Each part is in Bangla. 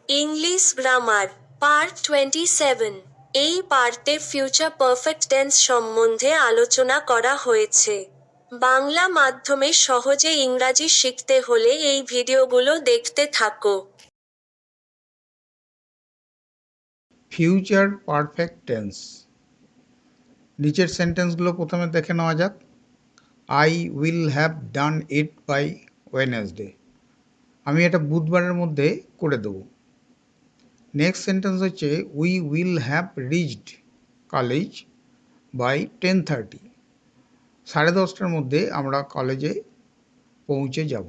English grammar part 27। এই পার্টে ফিউচার পারফেক্ট টেন্স সম্বন্ধে আলোচনা করা হয়েছে। বাংলা মাধ্যমে সহজে ইংরাজি শিখতে হলে এই ভিডিওগুলো দেখতে থাকো। Future perfect tense. নিচের সেন্টেন্সগুলো প্রথমে দেখে নেওয়া যাক। I will have done it by Wednesday. আমি এটা বুধবারের মধ্যে করে দেবো। নেক্সট সেন্টেন্স হচ্ছে we will have reached college by 10:30। 10:30টার মধ্যে আমরা কলেজে পৌঁছে যাব।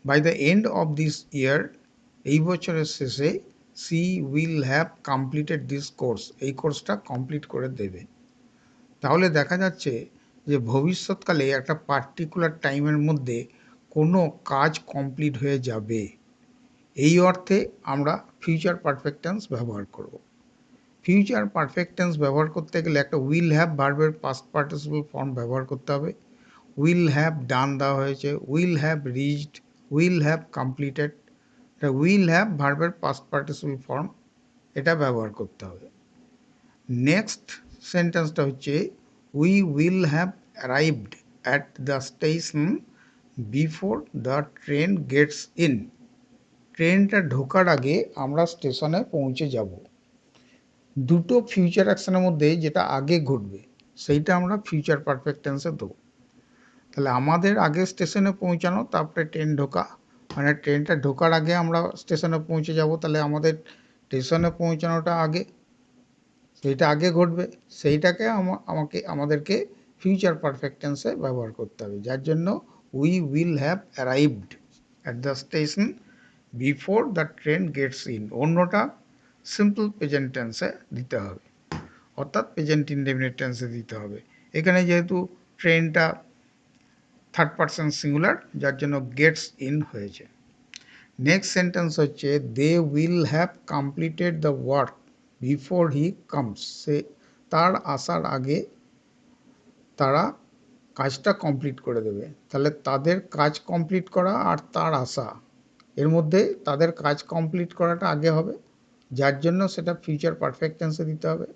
By the end of this year, এই বছরের শেষে she will have completed this course, এই কোর্সটা কমপ্লিট করে দেবে। তাহলে দেখা যাচ্ছে যে ভবিষ্যৎকালে একটা পার্টিকুলার টাইমের মধ্যে কোনো কাজ কমপ্লিট হয়ে যাবে। এই অর্থে আমরা ফিউচার পারফেক্ট টেন্স ব্যবহার করব। ফিউচার পারফেক্ট টেন্স ব্যবহার করতে গেলে একটা উইল হ্যাভ ভার্বের পাস্ট পার্টিসিপল ফর্ম ব্যবহার করতে হবে। উইল হ্যাভ ডান দেওয়া হয়েছে, will have reached, will have completed. এটা উইল হ্যাভ ভার্বের পাস্ট পার্টিসিপল ফর্ম, এটা ব্যবহার করতে হবে। নেক্সট সেন্টেন্সটা হচ্ছে we will have arrived at the station before the train gets in. ট্রেনটা ঢোকার আগে আমরা স্টেশনে পৌঁছে যাব। দুটো ফিউচার অ্যাকশনের মধ্যে যেটা আগে ঘটবে সেইটা আমরা ফিউচার পারফেক্ট টেন্সে দেবো। তাহলে আমাদের আগে স্টেশনে পৌঁছানো, তারপরে ট্রেন ঢোকা, মানে ট্রেনটা ঢোকার আগে আমরা স্টেশনে পৌঁছে যাব, তাহলে আমাদের স্টেশনে পৌঁছানোটা আগে, সেইটা আগে ঘটবে। সেইটাকে আমাদেরকে ফিউচার পারফেক্ট টেন্সে ব্যবহার করতে হবে, যার জন্য we will have arrived at the station before the train gets in. অন্যটা সিম্পল প্রেজেন্ট টেন্সে দিতে হবে, অর্থাৎ প্রেজেন্ট ইনডেফিনিট টেন্সে দিতে হবে। এখানে যেহেতু ট্রেনটা থার্ড পারসন সিঙ্গুলার, যার জন্য গেটস ইন হয়েছে। নেক্সট সেন্টেন্স হচ্ছে they will have completed the work before he comes. সে তার আসার আগে তারা কাজটা কমপ্লিট করে দেবে। তাহলে তাদের কাজ কমপ্লিট করা আর তার আসা, এর মধ্যে তাদের কাজ কমপ্লিট করাটা আগে হবে, যার জন্য সেটা ফিউচার পারফেক্ট টেন্সে দিতে হবে।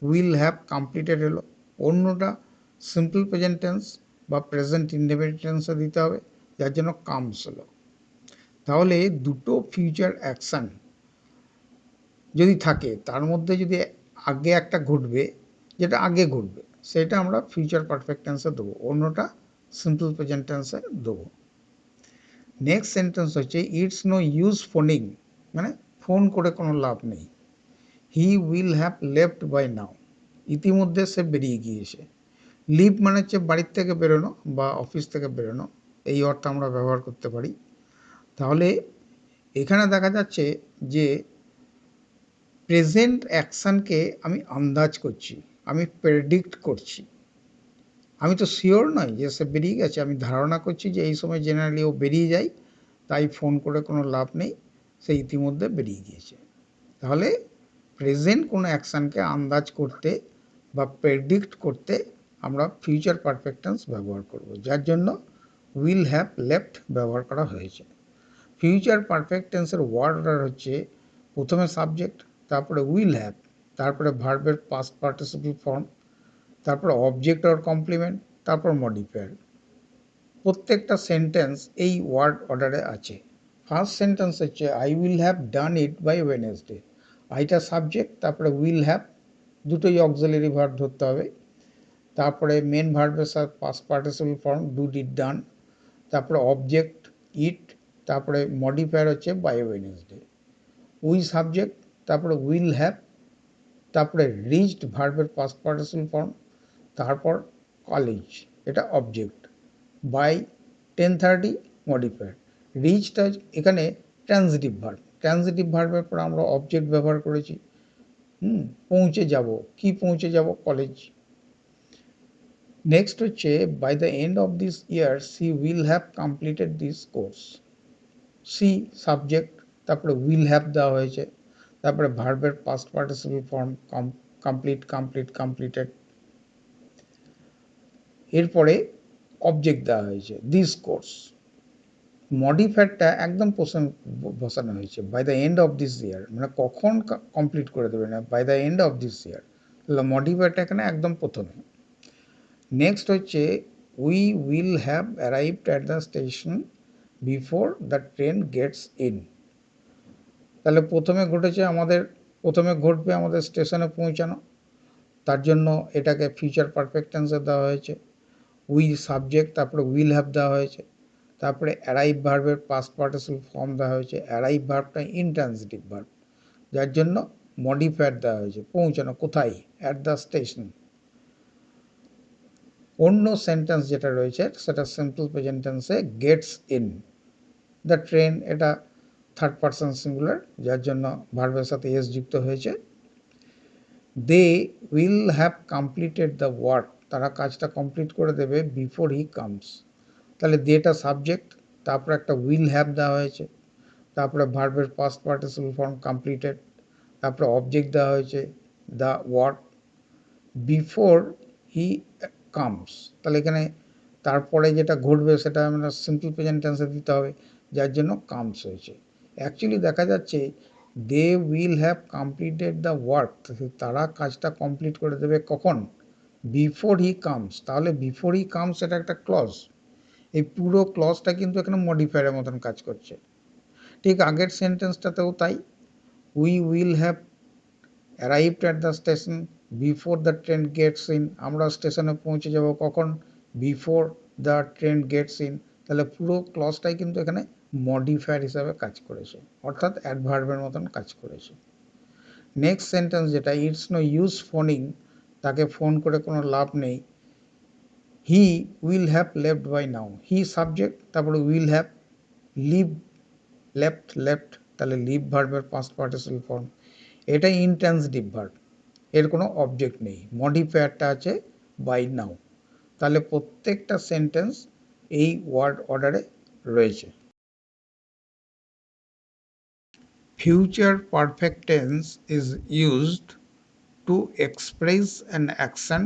উইল হ্যাভ কমপ্লিটেড এলো, অন্যটা সিম্পল প্রেজেন্ট টেন্স বা প্রেজেন্ট ইনডেফিনিট টেন্সে দিতে হবে, যার জন্য কামস হলো। তাহলে দুটো ফিউচার অ্যাকশান যদি থাকে, তার মধ্যে যদি আগে একটা ঘটবে, যেটা আগে ঘটবে সেটা আমরা ফিউচার পারফেক্ট টেন্সে দেবো, অন্যটা সিম্পল প্রেজেন্ট টেন্সে দেবো। নেক্সট সেন্টেন্স হচ্ছে ইটস নো ইউজ ফোনিং, মানে ফোন করে কোনো লাভ নেই। He will have left by now, ইতিমধ্যে সে বেরিয়ে গিয়েছে। লিভ মানে হচ্ছে বাড়ির থেকে বেরোনো বা অফিস থেকে বেরোনো, এই অর্থ আমরা ব্যবহার করতে পারি। তাহলে এখানে দেখা যাচ্ছে যে প্রেজেন্ট অ্যাকশানকে আমি আন্দাজ করছি, আমি প্রেডিক্ট করছি। আমি তো শিওর নই যে সে বেরিয়ে গেছে, আমি ধারণা করছি যে এই সময় জেনারেলি ও বেরিয়ে যায়, তাই ফোন করে কোনো লাভ নেই, সে ইতিমধ্যে বেরিয়ে গিয়েছে। তাহলে প্রেজেন্ট কোনো অ্যাকশানকে আন্দাজ করতে বা প্রেডিক্ট করতে আমরা ফিউচার পারফেক্ট টেন্স ব্যবহার করব, যার জন্য উইল হ্যাভ লেফট ব্যবহার করা হয়েছে। ফিউচার পারফেক্ট টেন্সের ওয়ার্ড অর্ডার হচ্ছে প্রথমে সাবজেক্ট, তারপরে উইল হ্যাভ, তারপরে ভার্বের পাস্ট পার্টিসিপল ফর্ম, তারপর অবজেক্ট অর কমপ্লিমেন্ট, তারপর মডিফায়ার। প্রত্যেকটা সেন্টেন্স এই ওয়ার্ড অর্ডারে আছে। ফার্স্ট সেন্টেন্স হচ্ছে I will have done it by Wednesday. আইটা সাবজেক্ট, তারপরে উইল হ্যাভ, দুটোই অক্সিলারি ভার্ব ধরতে হবে। তারপরে মেন ভার্বের সাথে past participle form do did done, তারপরে অবজেক্ট ইট, তারপরে মডিফায়ার হচ্ছে বাই ওয়েনেসডে। উই সাবজেক্ট, তারপরে উইল হ্যাভ, তারপরে রিচড ভার্বের পাস্ট পার্টিসিপল ফর্ম, তারপর কলেজ, এটা অবজেক্ট। By 10:30 modifier. রিচটা এখানে ট্রানজিটিভ ভার্ব, ট্রানজিটিভ ভার্বের পর আমরা অবজেক্ট ব্যবহার করেছি। পৌঁছে যাব, কি পৌঁছে যাব? কলেজ। নেক্সট হচ্ছে by the end of this year she will have completed this course. She subject, তারপরে উইল হ্যাভ দেওয়া হয়েছে, তারপরে ভার্বের past participle form complete, complete, completed, এরপরে অবজেক্ট দেওয়া হয়েছে দিস কোর্স। মডিফায়ারটা একদম বসানো হয়েছে by the end of this year, মানে কখন কমপ্লিট করে দেবে না, by the end of this year. তাহলে মডিফায়ারটা এখানে একদম প্রথমে। নেক্সট হচ্ছে we will have arrived at the station before the train gets in. তাহলে প্রথমে ঘটবে আমাদের স্টেশনে পৌঁছানো, তার জন্য এটাকে ফিউচার পারফেক্ট টেন্সে দেওয়া হয়েছে। উই সাবজেক্ট, তারপরে উইল হ্যাভ দেওয়া হয়েছে, তারপরে অ্যারাইভ ভার্বের পাস্ট পার্টিসিপল ফর্ম দেওয়া হয়েছে। অ্যারাইভ ভার্বটা ইনট্রান্সিটিভ ভার্ব, যার জন্য মডিফায়ার দেওয়া হয়েছে। পৌঁছানো কোথায়? At the station. অন্য সেন্টেন্স যেটা রয়েছে সেটা সিম্পল প্রেজেন্ট টেন্সে গেটস ইন দ্য ট্রেন, এটা থার্ড পারসন সিঙ্গুলার, যার জন্য ভার্বের সাথে এস যুক্ত হয়েছে। They will have completed the work, তারা কাজটা কমপ্লিট করে দেবে বিফোর হি কামস। তাহলে দেটা সাবজেক্ট, তারপরে একটা উইল হ্যাভ দেওয়া হয়েছে, তারপরে ভার্বের পাস্ট পার্টিসিপল ফর্ম কমপ্লিটেড, তারপরে অবজেক্ট দেওয়া হয়েছে the work before he comes. তাহলে এখানে তারপরে যেটা ঘটবে সেটা আমরা সিম্পল প্রেজেন্ট টেন্সে দিতে হবে, যার জন্য কামস হয়েছে। অ্যাকচুয়ালি দেখা যাচ্ছে they will have completed the work, তারা কাজটা কমপ্লিট করে দেবে কখন? Before he comes. তাহলে বিফোর হি কামস এটা একটা ক্লজ, এই পুরো ক্লজটা কিন্তু এখানে মডিফায়ারের মতন কাজ করছে। ঠিক আগের সেন্টেন্সটাতেও তাই, we will have arrived at the station before the train gets in, আমরা স্টেশনে পৌঁছে যাব কখন? Before the train gets in. তাহলে পুরো ক্লজটাই কিন্তু এখানে মডিফায়ার হিসাবে কাজ করেছে, অর্থাৎ অ্যাডভার্বের মতন কাজ করেছে। নেক্সট সেন্টেন্স যেটা, ইটস নো ইউজ ফোনিং, তাকে ফোন করে কোনো লাভ নেই। He will have left by now, he subject, তারপরে উইল হ্যাভ, লিভ লেফট, তাহলে লিভ ভার্বের পাস্ট পার্টিসিপল ফর্ম। এটা ইনট্রান্সিটিভ ভার্ব, এর কোনো অবজেক্ট নেই, মডিফায়ারটা আছে বাই নাও। তাহলে প্রত্যেকটা সেন্টেন্স এই ওয়ার্ড অর্ডারে রয়েছে। Future perfect tense is used to express an action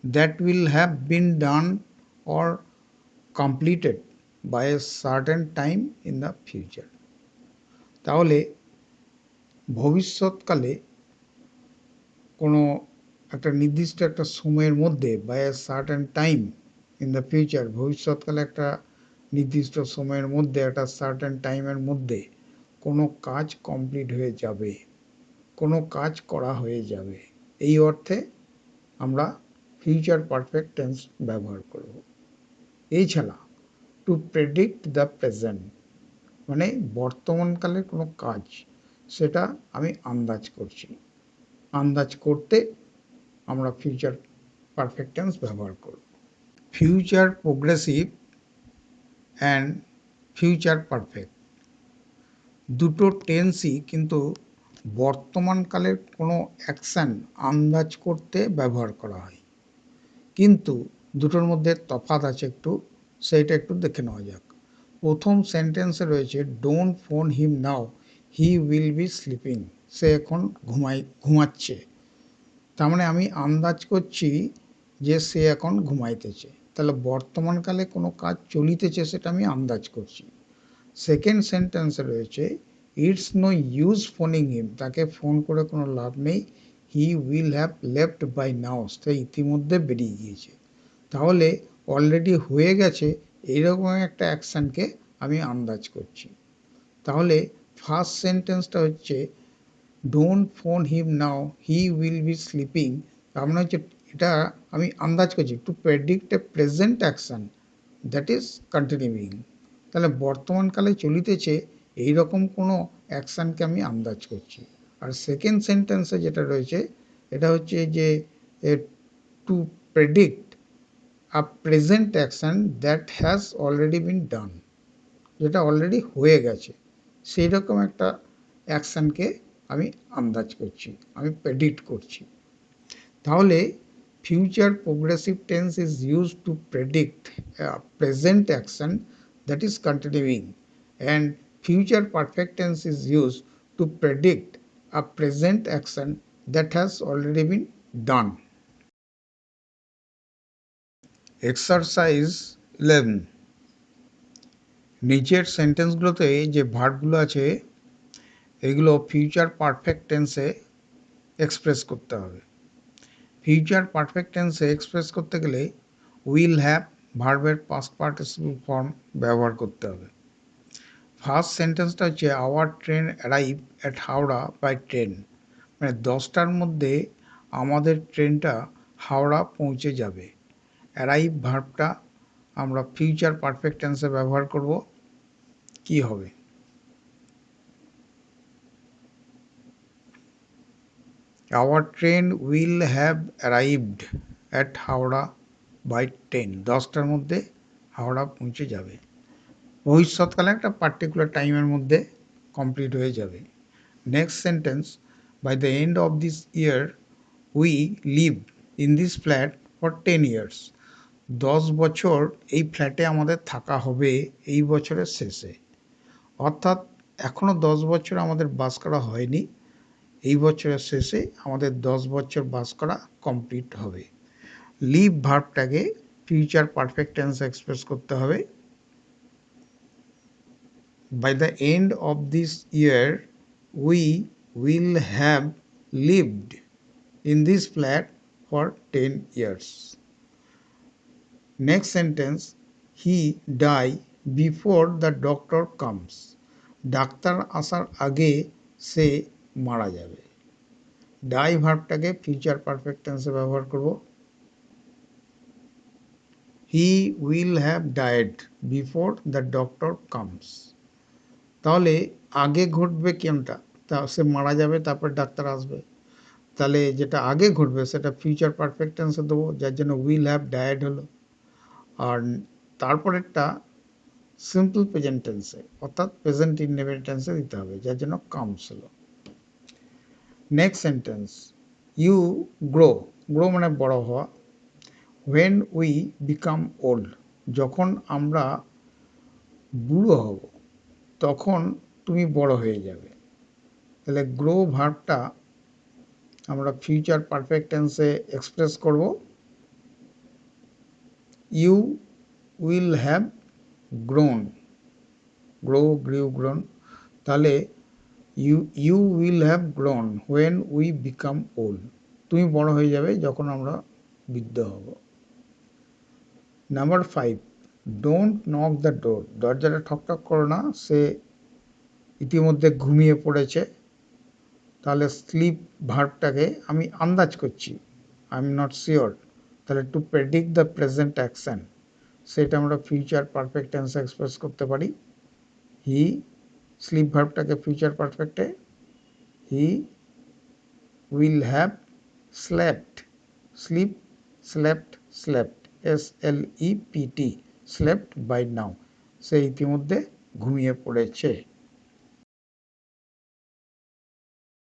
that will have been done or completed by a certain time in the future। তাহলে ভবিষ্যৎকালে কোনো একটা নির্দিষ্ট একটা সময়ের মধ্যে by a certain time in the future, ভবিষ্যৎকালে একটা নির্দিষ্ট সময়ের মধ্যে, একটা certain টাইমের মধ্যে কোনো কাজ কমপ্লিট হয়ে যাবে, কোনো কাজ করা হয়ে যাবে, এই অর্থে আমরা ফিউচার পারফেক্ট টেন্স ব্যবহার করব। এছাড়া টু প্রেডিক্ট দ্য প্রেজেন্ট, মানে বর্তমানকালের কোনো কাজ, সেটা আমি আন্দাজ করছি, আন্দাজ করতে আমরা ফিউচার পারফেক্ট টেন্স ব্যবহার করব। Future progressive and future perfect দুটো টেন্সই কিন্তু বর্তমানকালের কোনো অ্যাকশান আন্দাজ করতে ব্যবহার করা হয়, কিন্তু দুটোর মধ্যে তফাৎ আছে একটু, সেইটা একটু দেখে নেওয়া যাক। প্রথম সেন্টেন্সে রয়েছে don't phone him now, he will be sleeping, সে এখন ঘুমাচ্ছে। তার মানে আমি আন্দাজ করছি যে সে এখন ঘুমাইতেছে, তাহলে বর্তমানকালে কোনো কাজ চলিতেছে সেটা আমি আন্দাজ করছি। সেকেন্ড সেন্টেন্সে রয়েছে it's no use phoning him, তাকে ফোন করে কোনো লাভ নেই, he will have left by now, সে ইতিমধ্যে বেরিয়ে গিয়েছে। তাহলে অলরেডি হয়ে গেছে এইরকম একটা অ্যাকশানকে আমি আন্দাজ করছি। তাহলে ফার্স্ট সেন্টেন্সটা হচ্ছে don't phone him now, he will be sleeping, তার মানে হচ্ছে এটা আমি আন্দাজ করছি to predict a present action that is continuing. তাহলে বর্তমানকালে চলিতেছে এইরকম কোনো অ্যাকশানকে আমি আন্দাজ করছি। আর সেকেন্ড সেন্টেন্সে যেটা রয়েছে এটা হচ্ছে যে to predict a present action that has already been done, যেটা অলরেডি হয়ে গেছে সেই রকম একটা অ্যাকশানকে আমি আন্দাজ করছি, আমি প্রেডিক্ট করছি। তাহলে future progressive tense is use to predict present action that is continuing, and future perfect tense is use to predict a present action that has already been done. Exercise 11. নিচের সেন্টেন্সগুলোতে যে ভার্বগুলো আছে এগুলো ফিউচার পারফেক্ট টেন্সে এক্সপ্রেস করতে হবে। ফিউচার পারফেক্ট টেন্সে এক্সপ্রেস করতে গেলে উইল হ্যাভ ভার্বের পাস্ট পার্টিসিপল ফর্ম ব্যবহার করতে হবে। ফার্স্ট সেন্টেন্সটা হচ্ছে our train arrive at Howrah by train, মানে 10টার মধ্যে আমাদের ট্রেনটা হাওড়া পৌঁছে যাবে। অ্যারাইভ ভার্বটা আমরা ফিউচার পারফেক্ট টেন্সে ব্যবহার করব। কি হবে? Our train will have arrived at Howrah by 10, 10টার মধ্যে হাওড়া পৌঁছে যাবে। ভবিষ্যৎকালে একটা পার্টিকুলার টাইমের মধ্যে কমপ্লিট হয়ে যাবে। Next sentence, by the end of this year we live in this flat for 10 years, 10 বছর এই ফ্ল্যাটে আমাদের থাকা হবে এই বছরের শেষে। অর্থাৎ এখনও 10 বছর আমাদের বাস করা হয়নি, এই বছরের শেষে আমাদের 10 বছর বাস করা কমপ্লিট হবে। লিভ ভার্বটাকে ফিউচার পারফেক্ট টেন্স এক্সপ্রেস করতে হবে। By the end of this year, we will have lived in this flat for 10 years. Next sentence, he die before the doctor comes. Doctor আসার আগে সে মারা যাবে। ডাই ভার্বটাকে ফিউচার পারফেক্ট টেন্সে ব্যবহার করব। He will have died before the doctor comes. তাহলে আগে ঘটবে কোনটা? তা সে মারা যাবে তারপর ডাক্তার আসবে। তাহলে যেটা আগে ঘটবে সেটা ফিউচার পারফেক্ট টেন্সে দেবো, যার জন্য উইল হ্যাভ ডায়েড হলো। আর তারপরেরটা সিম্পল প্রেজেন্ট টেন্সে অর্থাৎ প্রেজেন্ট ইনডেফিনিট টেন্সে দিতে হবে, যার জন্য কামস হলো। Next sentence, you grow, grow মানে বড় হওয়া। হোয়েন উই বিকাম ওল্ড, যখন আমরা বুড়ো হব তখন তুমি বড় হয়ে যাবে। তাহলে গ্রো ভার্বটা আমরা ফিউচার পারফেক্ট টেন্সে এক্সপ্রেস করব। You will have grown, grow grew grown. তাহলে you will have grown when we become old, তুমি বড় হয়ে যাবে যখন আমরা বৃদ্ধ হব। Number 5, don't knock the door, দরজাটা ঠকঠক করো না, সে ইতিমধ্যে ঘুমিয়ে পড়েছে। তাহলে স্লিপ ভার্বটাকে আমি আন্দাজ করছি, আই এম নট শিওর, তাহলে to predict the present action, সেটা আমরা ফিউচার পারফেক্ট টেন্সে এক্সপ্রেস করতে পারি। হি, স্লিপ ভার্বটাকে ফিউচার পারফেক্টে he will have slept, sleep slept slept SLEPT, slept by now, সে ইতিমধ্যে ঘুমিয়ে পড়েছে।